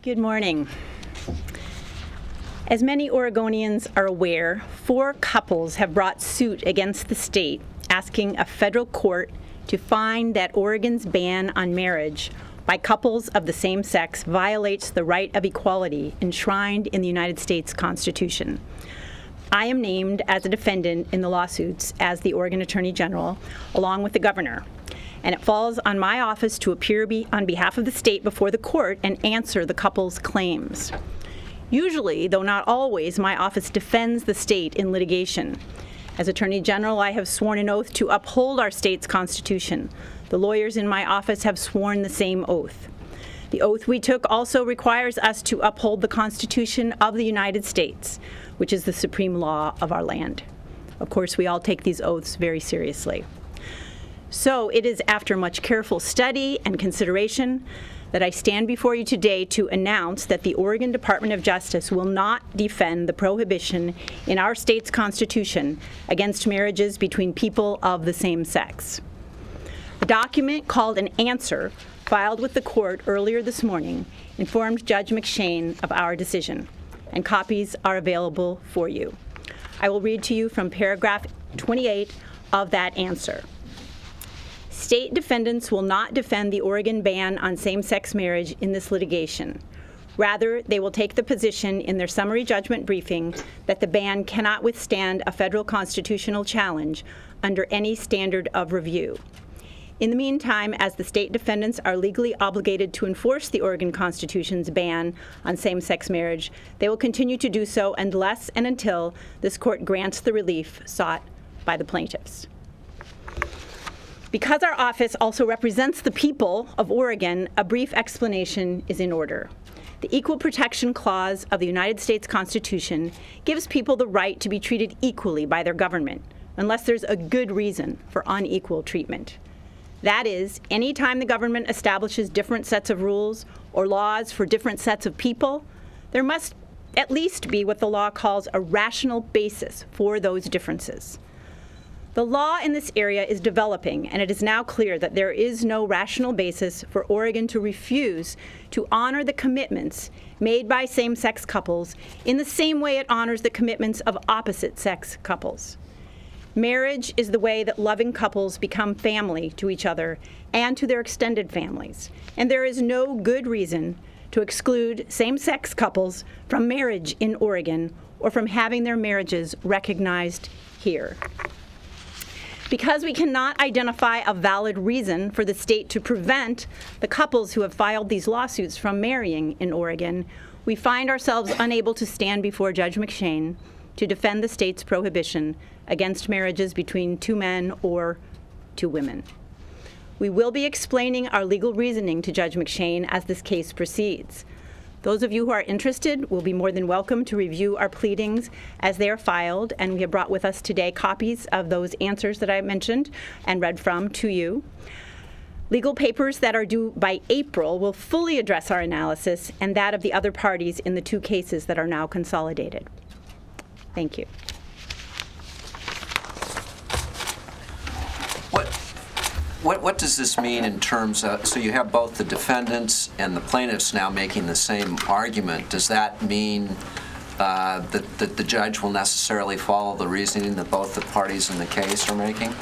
Good morning. As many Oregonians are aware, 4 couples have brought suit against the state asking a federal court to find that Oregon's ban on marriage by couples of the same sex violates the right of equality enshrined in the United States Constitution. I am named as a defendant in the lawsuits as the Oregon Attorney General, along with the governor, and it falls on my office to appear on behalf of the state before the court and answer the couple's claims. Usually, though not always, my office defends the state in litigation. As Attorney General, I have sworn an oath to uphold our state's constitution. The lawyers in my office have sworn the same oath. The oath we took also requires us to uphold the Constitution of the United States, which is the supreme law of our land. Of course, we all take these oaths very seriously. So it is after much careful study and consideration that I stand before you today to announce that the Oregon Department of Justice will not defend the prohibition in our state's constitution against marriages between people of the same sex. A document called an answer filed with the court earlier this morning informed Judge McShane of our decision, and copies are available for you. I will read to you from paragraph 28 of that answer. State defendants will not defend the Oregon ban on same-sex marriage in this litigation. Rather, they will take the position in their summary judgment briefing that the ban cannot withstand a federal constitutional challenge under any standard of review. In the meantime, as the state defendants are legally obligated to enforce the Oregon Constitution's ban on same-sex marriage, they will continue to do so unless and until this court grants the relief sought by the plaintiffs. Because our office also represents the people of Oregon, a brief explanation is in order. The Equal Protection Clause of the United States Constitution gives people the right to be treated equally by their government, unless there's a good reason for unequal treatment. That is, any time the government establishes different sets of rules or laws for different sets of people, there must at least be what the law calls a rational basis for those differences. The law in this area is developing, and it is now clear that there is no rational basis for Oregon to refuse to honor the commitments made by same-sex couples in the same way it honors the commitments of opposite-sex couples. Marriage is the way that loving couples become family to each other and to their extended families, and there is no good reason to exclude same-sex couples from marriage in Oregon or from having their marriages recognized here. Because we cannot identify a valid reason for the state to prevent the couples who have filed these lawsuits from marrying in Oregon, we find ourselves unable to stand before Judge McShane to defend the state's prohibition against marriages between 2 men or 2 women. We will be explaining our legal reasoning to Judge McShane as this case proceeds. Those of you who are interested will be more than welcome to review our pleadings as they are filed, and we have brought with us today copies of those answers that I mentioned and read from to you. Legal papers that are due by April will fully address our analysis and that of the other parties in the 2 cases that are now consolidated. Thank you. What does this mean in terms of, so you have both the defendants and the plaintiffs now making the same argument. Does that mean that the judge will necessarily follow the reasoning that both the parties in the case are making?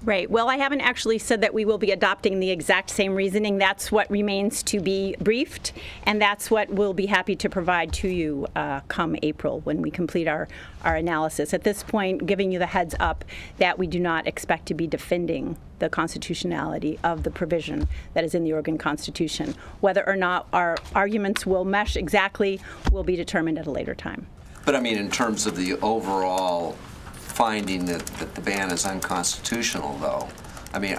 Right. Well, I haven't actually said that we will be adopting the exact same reasoning. That's what remains to be briefed, and that's what we'll be happy to provide to you come April when we complete our analysis. At this point, giving you the heads up that we do not expect to be defending the constitutionality of the provision that is in the Oregon Constitution. Whether or not our arguments will mesh exactly will be determined at a later time. But I mean, in terms of the overall finding that the ban is unconstitutional, though, I mean,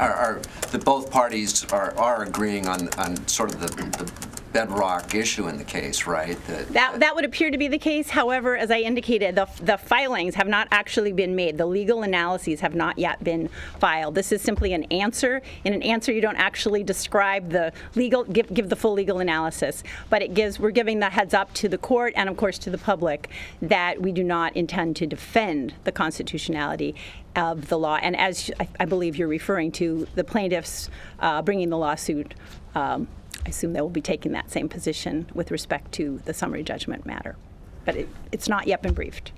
both parties are agreeing on sort of the bedrock issue in the case, right? That would appear to be the case. However, as I indicated, the filings have not actually been made. The legal analyses have not yet been filed. This is simply an answer. In an answer, you don't actually describe the legal, give the full legal analysis, but we're giving the heads up to the court and, of course, to the public that we do not intend to defend the constitutionality of the law. And as I believe you're referring to, the plaintiffs bringing the lawsuit I assume they will be taking that same position with respect to the summary judgment matter. But it's not yet been briefed.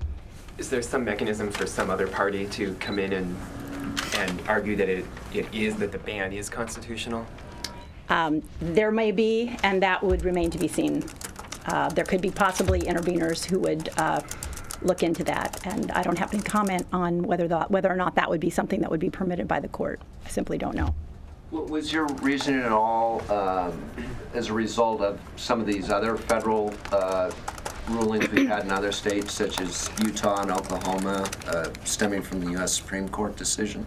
Is there some mechanism for some other party to come in and argue that that the ban is constitutional? There may be, and that would remain to be seen. There could be possibly interveners who would look into that, and I don't have any comment on whether or not that would be something that would be permitted by the court. I simply don't know. Was your reasoning at all as a result of some of these other federal rulings we've had in other states, such as Utah and Oklahoma, stemming from the U.S. Supreme Court decision?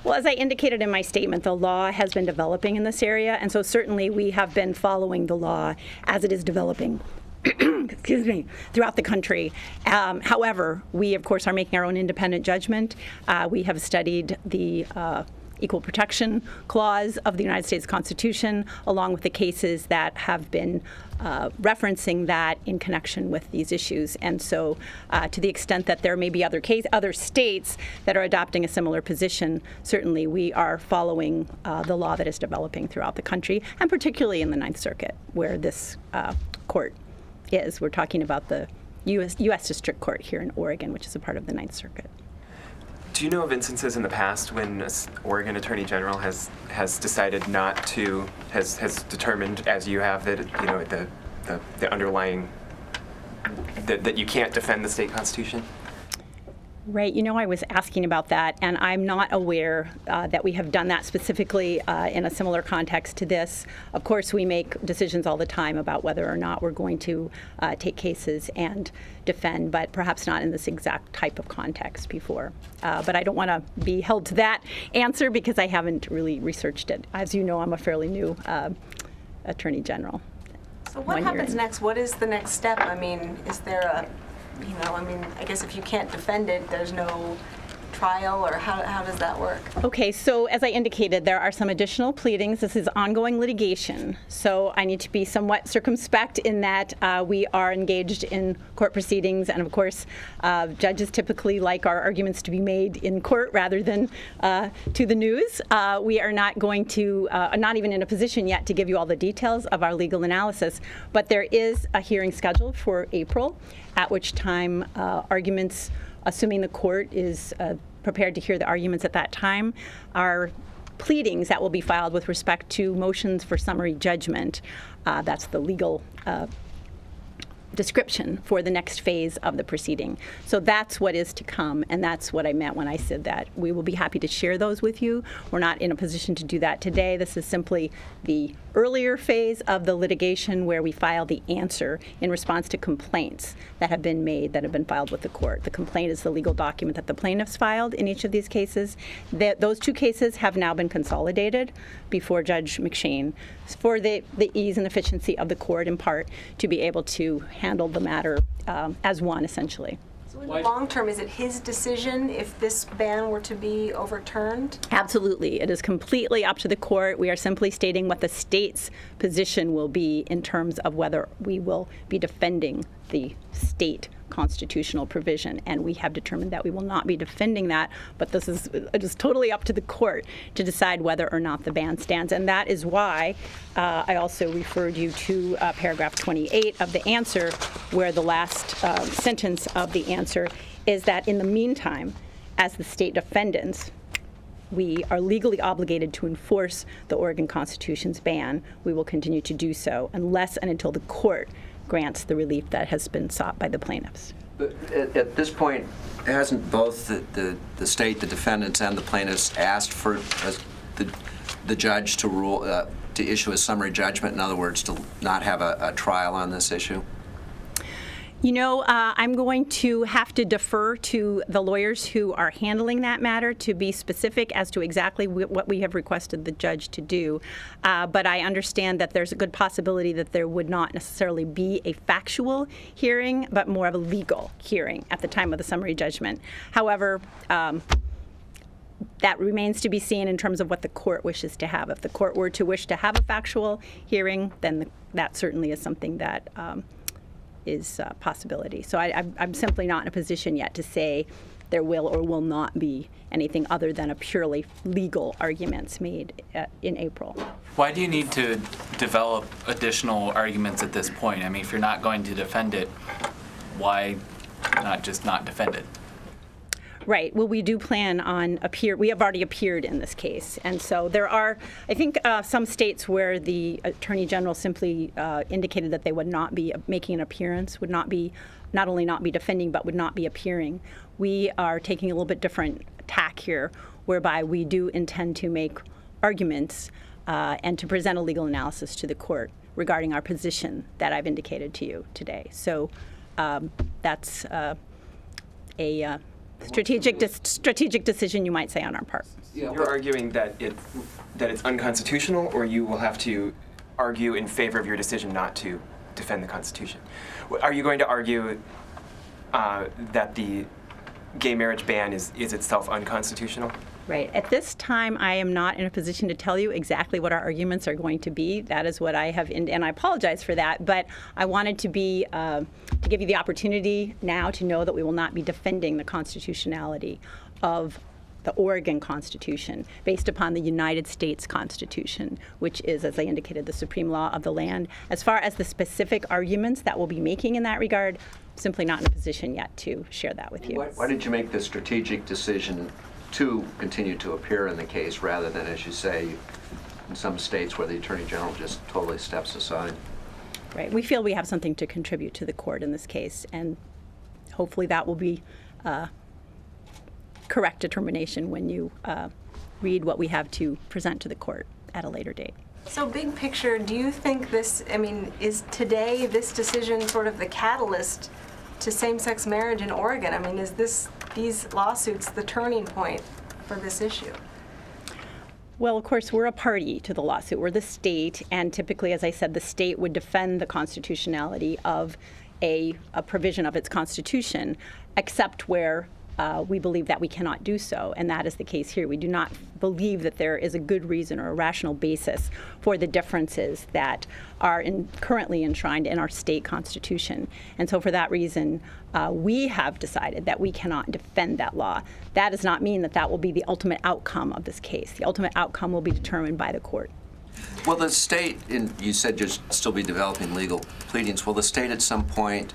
Well, as I indicated in my statement, the law has been developing in this area, and so certainly we have been following the law as it is developing. Excuse me, throughout the country. However, we, of course, are making our own independent judgment. We have studied the Equal Protection Clause of the United States Constitution, along with the cases that have been referencing that in connection with these issues. And so to the extent that there may be other states that are adopting a similar position, certainly we are following the law that is developing throughout the country, and particularly in the Ninth Circuit, where this court is. We're talking about the U.S. District Court here in Oregon, which is a part of the Ninth Circuit. Do you know of instances in the past when an Oregon Attorney General has decided not to, has determined, as you have, that the underlying, that you can't defend the state constitution? Right. I was asking about that, and I'm not aware that we have done that specifically in a similar context to this. Of course, we make decisions all the time about whether or not we're going to take cases and defend, but perhaps not in this exact type of context before. But I don't want to be held to that answer because I haven't really researched it. As you know, I'm a fairly new Attorney General. So what happens next? What is the next step? I mean, is there a I guess if you can't defend it, there's no trial, or how does that work? Okay, so as I indicated, there are some additional pleadings. This is ongoing litigation, so I need to be somewhat circumspect in that we are engaged in court proceedings, and of course, judges typically like our arguments to be made in court rather than to the news. We are not going to, not even in a position yet to give you all the details of our legal analysis, but there is a hearing scheduled for April, at which time arguments, assuming the court is prepared to hear the arguments at that time, are pleadings that will be filed with respect to motions for summary judgment. That's the legal description for the next phase of the proceeding. So that's what is to come, and that's what I meant when I said that we will be happy to share those with you. We're not in a position to do that today. This is simply the earlier phase of the litigation where we file the answer in response to complaints that have been made, that have been filed with the court. The complaint is the legal document that the plaintiffs filed in each of these cases. Those two cases have now been consolidated before Judge McShane for the ease and efficiency of the court, in part, to be able to handle the matter as one, essentially. So in the long term, is it his decision if this ban were to be overturned? Absolutely. It is completely up to the court. We are simply stating what the state's position will be in terms of whether we will be defending the state constitutional provision, and we have determined that we will not be defending that, but this is totally up to the court to decide whether or not the ban stands, and that is why I also referred you to paragraph 28 of the answer, where the last sentence of the answer is that in the meantime, as the state defendants, we are legally obligated to enforce the Oregon Constitution's ban. We will continue to do so unless and until the court grants the relief that has been sought by the plaintiffs. But at this point, hasn't both the state, the defendants, and the plaintiffs asked for the judge to rule, to issue a summary judgment, in other words, to not have a trial on this issue? I'm going to have to defer to the lawyers who are handling that matter to be specific as to exactly what we have requested the judge to do. But I understand that there's a good possibility that there would not necessarily be a factual hearing, but more of a legal hearing at the time of the summary judgment. However, that remains to be seen in terms of what the court wishes to have. If the court were to wish to have a factual hearing, then that certainly is something that is a possibility. So I'm simply not in a position yet to say there will or will not be anything other than a purely legal arguments made in April. Why do you need to develop additional arguments at this point? I mean, if you're not going to defend it, why not just not defend it? Right. Well, we do plan on we have already appeared in this case. And so there are, I think, some states where the Attorney General simply indicated that they would not be making an appearance, would not only not be defending, but would not be appearing. We are taking a little bit different tack here, whereby we do intend to make arguments and to present a legal analysis to the court regarding our position that I've indicated to you today. So that's a strategic decision, you might say, on our part. You're arguing that it's unconstitutional, or you will have to argue in favor of your decision not to defend the Constitution. Are you going to argue that the gay marriage ban is itself unconstitutional? Right. At this time, I am not in a position to tell you exactly what our arguments are going to be. That is what I have, and I apologize for that, but I wanted to be, to give you the opportunity now to know that we will not be defending the constitutionality of the Oregon Constitution based upon the United States Constitution, which is, as I indicated, the supreme law of the land. As far as the specific arguments that we'll be making in that regard, simply not in a position yet to share that with you. Why did you make the strategic decision to continue to appear in the case rather than, as you say, in some states where the Attorney General just totally steps aside? Right. We feel we have something to contribute to the court in this case, and hopefully that will be correct determination when you read what we have to present to the court at a later date. So big picture, do you think this, I mean, is today this decision sort of the catalyst to same-sex marriage in Oregon? I mean, is these lawsuits the turning point for this issue? Well, of course, we're a party to the lawsuit. We're the state, and typically, as I said, the state would defend the constitutionality of a provision of its constitution, except where we believe that we cannot do so, and that is the case here. We do not believe that there is a good reason or a rational basis for the differences that are currently enshrined in our state constitution. And so for that reason, we have decided that we cannot defend that law. That does not mean that that will be the ultimate outcome of this case. The ultimate outcome will be determined by the court. Will the state, you said you'll still be developing legal pleadings, will the state at some point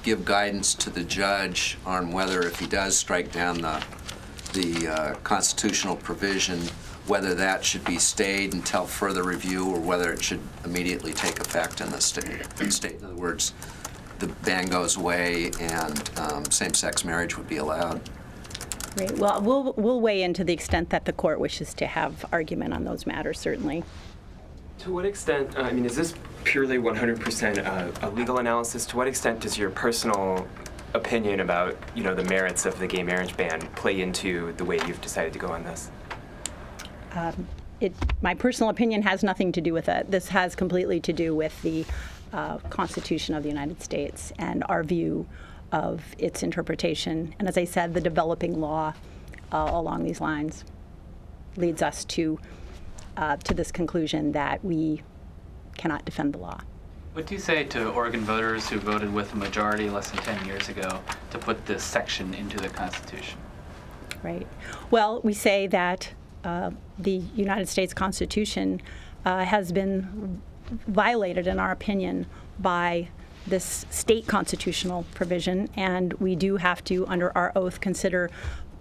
give guidance to the judge on whether, if he does strike down the constitutional provision, whether that should be stayed until further review or whether it should immediately take effect in the state? In other words, the ban goes away and same-sex marriage would be allowed? Right. Well, we'll weigh in to the extent that the court wishes to have argument on those matters, certainly. To what extent, I mean, is this purely 100% a legal analysis? To what extent does your personal opinion about, the merits of the gay marriage ban play into the way you've decided to go on this? My personal opinion has nothing to do with it. This has completely to do with the Constitution of the United States and our view of its interpretation. And as I said, the developing law along these lines leads us to this conclusion that we cannot defend the law. What do you say to Oregon voters who voted with a majority less than 10 years ago to put this section into the Constitution? Right. Well, we say that the United States Constitution has been violated, in our opinion, by this state constitutional provision, and we do have to, under our oath, consider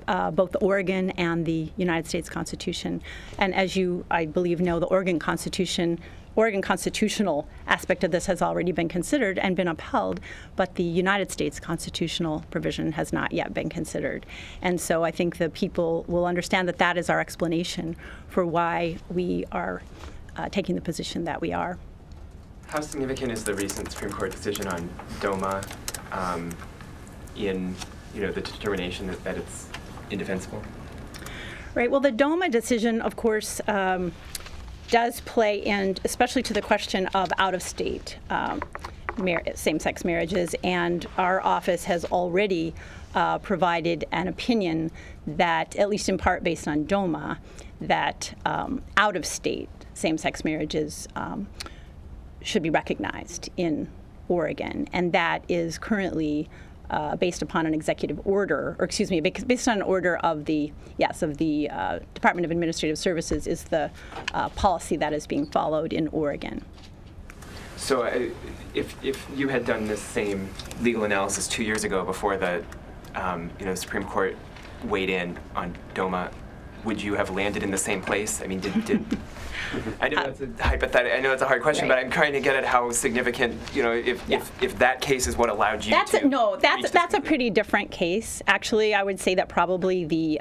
both the Oregon and the United States Constitution. And as you, I believe, know, the Oregon constitutional aspect of this has already been considered and been upheld, but the United States constitutional provision has not yet been considered. And so I think the people will understand that that is our explanation for why we are taking the position that we are. How significant is the recent Supreme Court decision on DOMA in the determination that it's indefensible? Right. Well, the DOMA decision, of course, does play in, especially to the question of out-of-state same-sex marriages, and our office has already provided an opinion that, at least in part based on DOMA, that out-of-state same-sex marriages should be recognized in Oregon, and that is currently based upon an executive order, or excuse me, based on an order of the Department of Administrative Services, is the policy that is being followed in Oregon. So if you had done this same legal analysis 2 years ago before the Supreme Court weighed in on DOMA, would you have landed in the same place? I mean, did I know it's a hypothetical. I know it's a hard question, Right. but I'm trying to get at how significant, if that case is what allowed you That's to. a pretty different case. Actually, I would say that probably the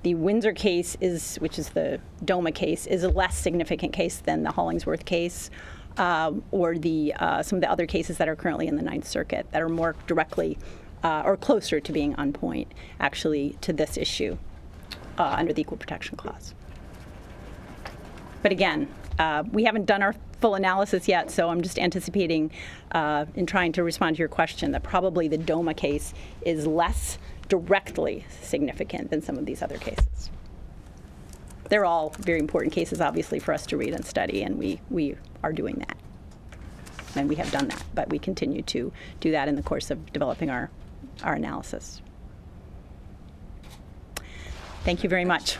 Windsor case which is the DOMA case, is a less significant case than the Hollingsworth case, or some of the other cases that are currently in the Ninth Circuit that are more directly or closer to being on point, actually, to this issue under the Equal Protection Clause. But again, we haven't done our full analysis yet, so I'm just anticipating in trying to respond to your question that probably the DOMA case is less directly significant than some of these other cases. They're all very important cases, obviously, for us to read and study, and we are doing that. And we have done that, but we continue to do that in the course of developing our analysis. Thank you very much.